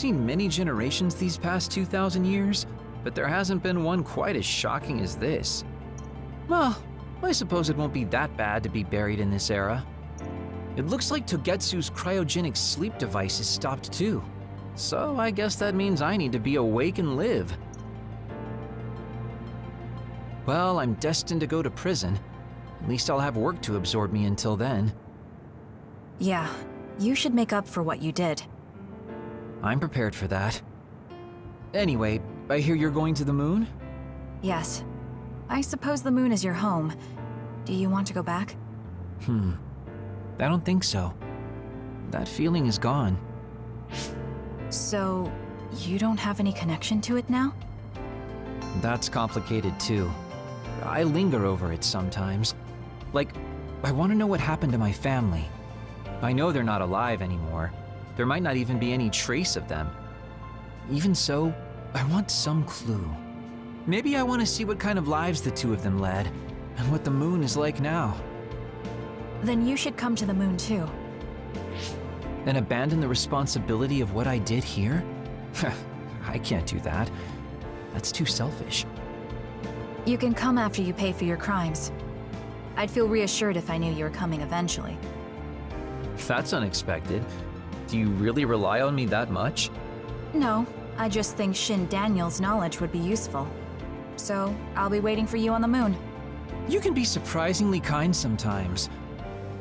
seen many generations these past 2,000 years, but there hasn't been one quite as shocking as this. Well, I suppose it won't be that bad to be buried in this era. It looks like Togetsu's cryogenic sleep device is stopped too. So I guess that means I need to be awake and live. Well, I'm destined to go to prison. At least I'll have work to absorb me until then. Yeah, you should make up for what you did. I'm prepared for that. Anyway, I hear you're going to the moon? Yes. I suppose the moon is your home. Do you want to go back? I don't think so. That feeling is gone. So, you don't have any connection to it now? That's complicated too. I linger over it sometimes. Like, I want to know what happened to my family. I know they're not alive anymore. There might not even be any trace of them. Even so, I want some clue. Maybe I want to see what kind of lives the two of them led, and what the moon is like now. Then you should come to the moon too. And abandon the responsibility of what I did here? I can't do that. That's too selfish. You can come after you pay for your crimes. I'd feel reassured if I knew you were coming eventually. That's unexpected. Do you really rely on me that much? No, I just think Shin Daniel's knowledge would be useful. So, I'll be waiting for you on the moon. You can be surprisingly kind sometimes.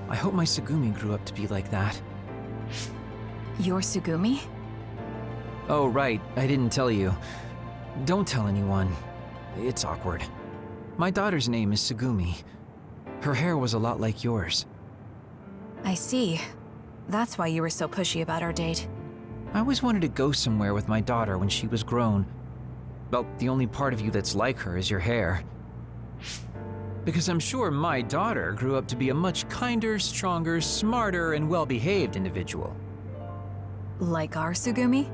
I hope my Tsugumi grew up to be like that. Your Tsugumi? Oh, right, I didn't tell you. Don't tell anyone. It's awkward. My daughter's name is Tsugumi. Her hair was a lot like yours. I see. That's why you were so pushy about our date. I always wanted to go somewhere with my daughter when she was grown. Well, the only part of you that's like her is your hair. Because I'm sure my daughter grew up to be a much kinder, stronger, smarter, and well-behaved individual. Like our Tsugumi?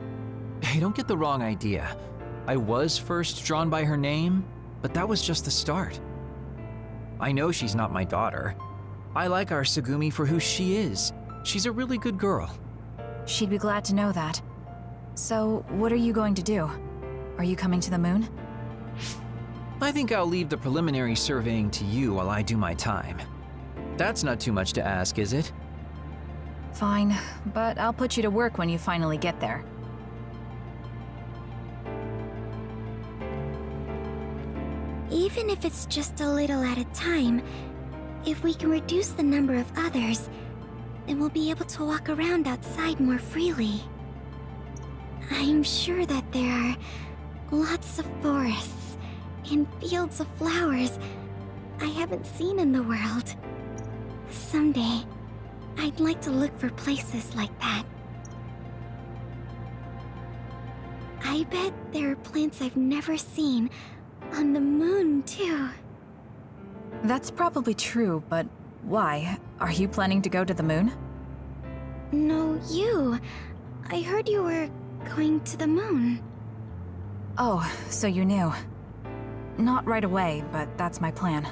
Hey, don't get the wrong idea. I was first drawn by her name, but that was just the start. I know she's not my daughter. I like our Tsugumi for who she is. She's a really good girl. She'd be glad to know that. So, what are you going to do? Are you coming to the moon? I think I'll leave the preliminary surveying to you while I do my time. That's not too much to ask, is it? Fine, but I'll put you to work when you finally get there. Even if it's just a little at a time, if we can reduce the number of others, then we'll be able to walk around outside more freely. I'm sure that there are lots of forests and fields of flowers I haven't seen in the world. Someday, I'd like to look for places like that. I bet there are plants I've never seen on the moon, too. That's probably true, but why? Are you planning to go to the moon? No, you. I heard you were going to the moon. Oh, so you knew. Not right away, but that's my plan.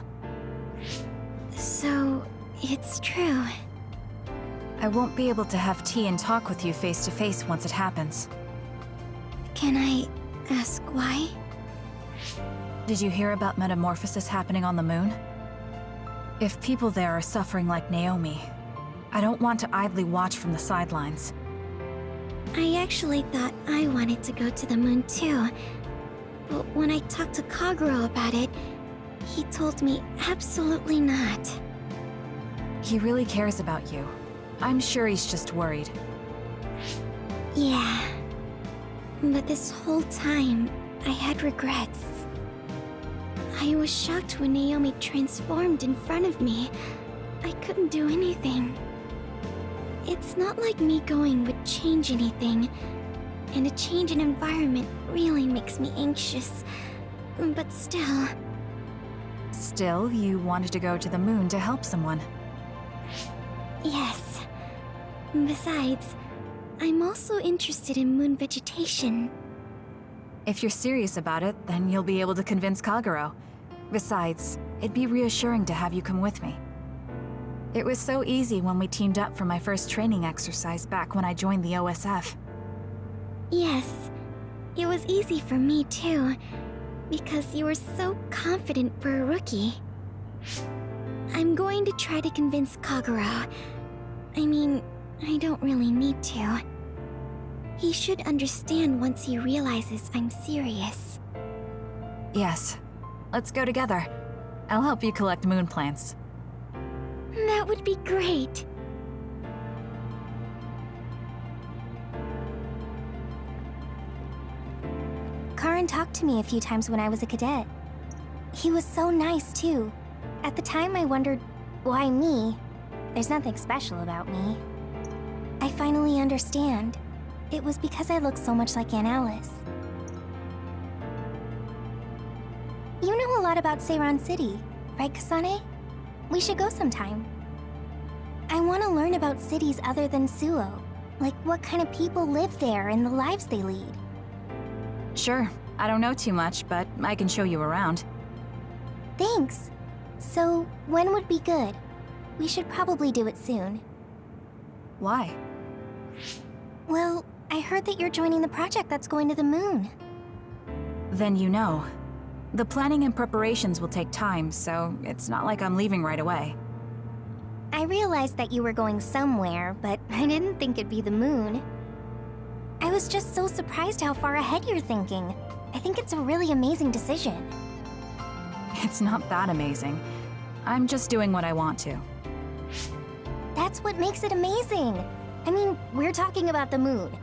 So, it's true. I won't be able to have tea and talk with you face to face once it happens. Can I ask why? Did you hear about metamorphosis happening on the moon? If people there are suffering like Naomi, I don't want to idly watch from the sidelines. I actually thought I wanted to go to the moon too. But when I talked to Kagero about it, he told me absolutely not. He really cares about you. I'm sure he's just worried. Yeah. But this whole time, I had regrets. I was shocked when Naomi transformed in front of me. I couldn't do anything. It's not like me going would change anything, and a change in environment really makes me anxious. But still... Still, you wanted to go to the moon to help someone. Yes. Besides, I'm also interested in moon vegetation. If you're serious about it, then you'll be able to convince Kagero. Besides, it'd be reassuring to have you come with me. It was so easy when we teamed up for my first training exercise back when I joined the OSF. Yes, it was easy for me too, because you were so confident for a rookie. I'm going to try to convince Kagero. I mean, I don't really need to. He should understand once he realizes I'm serious. Yes. Let's go together. I'll help you collect moon plants. That would be great. Karan talked to me a few times when I was a cadet. He was so nice, too. At the time, I wondered, why me? There's nothing special about me. I finally understand. It was because I look so much like Aunt Alice. You know a lot about Seiran City, right, Kasane? We should go sometime. I want to learn about cities other than Suo. Like what kind of people live there and the lives they lead. Sure. I don't know too much, but I can show you around. Thanks. So, when would be good? We should probably do it soon. Why? Well, I heard that you're joining the project that's going to the moon. Then you know. The planning and preparations will take time, so it's not like I'm leaving right away. I realized that you were going somewhere, but I didn't think it'd be the moon. I was just so surprised how far ahead you're thinking. I think it's a really amazing decision. It's not that amazing. I'm just doing what I want to. That's what makes it amazing. I mean, we're talking about the moon.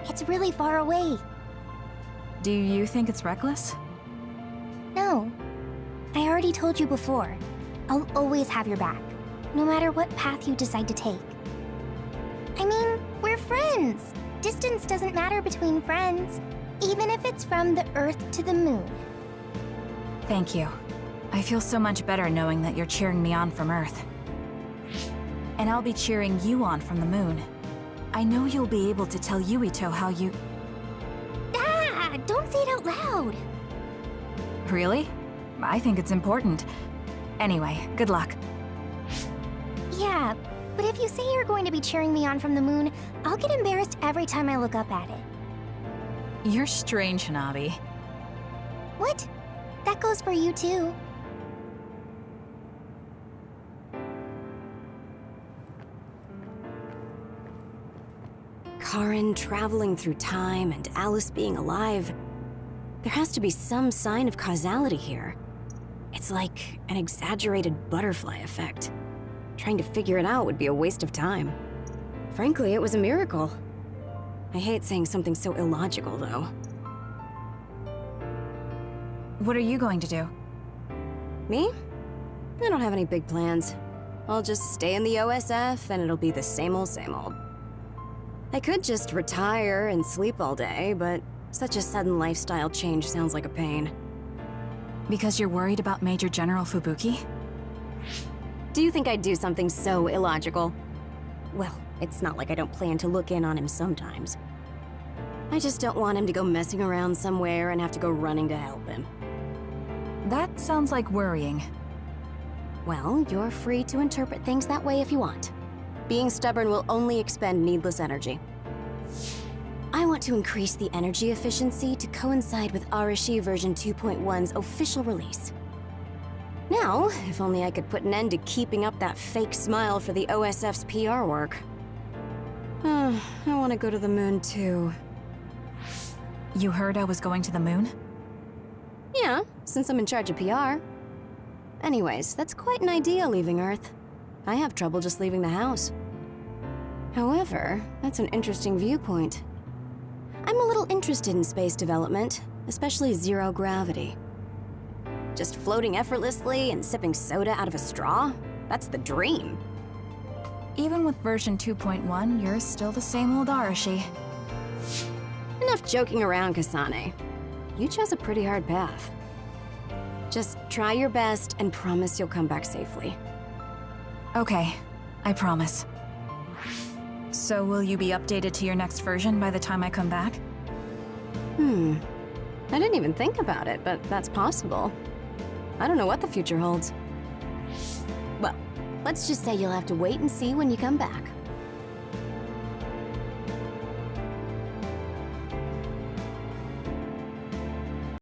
It's really far away. Do you think it's reckless? No. I already told you before. I'll always have your back, no matter what path you decide to take. I mean, we're friends. Distance doesn't matter between friends, even if it's from the Earth to the moon. Thank you. I feel so much better knowing that you're cheering me on from Earth. And I'll be cheering you on from the moon. I know you'll be able to tell Yuito how you... Ah! Don't say it out loud! Really? I think it's important. Anyway, good luck. Yeah, but if you say you're going to be cheering me on from the moon, I'll get embarrassed every time I look up at it. You're strange, Hanabi. What? That goes for you too. Karin traveling through time and Alice being alive. There has to be some sign of causality here. It's like an exaggerated butterfly effect. Trying to figure it out would be a waste of time. Frankly, it was a miracle. I hate saying something so illogical, though. What are you going to do? Me? I don't have any big plans. I'll just stay in the OSF and it'll be the same old, same old. I could just retire and sleep all day, but such a sudden lifestyle change sounds like a pain. Because you're worried about Major General Fubuki? Do you think I'd do something so illogical? Well, it's not like I don't plan to look in on him sometimes. I just don't want him to go messing around somewhere and have to go running to help him. That sounds like worrying. Well, you're free to interpret things that way if you want. Being stubborn will only expend needless energy. I want to increase the energy efficiency to coincide with Arashi version 2.1's official release. Now, if only I could put an end to keeping up that fake smile for the OSF's PR work. I want to go to the moon too. You heard I was going to the moon? Yeah, since I'm in charge of PR. Anyways, that's quite an idea, leaving Earth. I have trouble just leaving the house. However, that's an interesting viewpoint. I'm a little interested in space development, especially zero gravity. Just floating effortlessly and sipping soda out of a straw? That's the dream. Even with version 2.1, you're still the same old Arashi. Enough joking around, Kasane. You chose a pretty hard path. Just try your best and promise you'll come back safely. Okay, I promise. So will you be updated to your next version by the time I come back? I didn't even think about it, but that's possible. I don't know what the future holds. Well, let's just say you'll have to wait and see when you come back.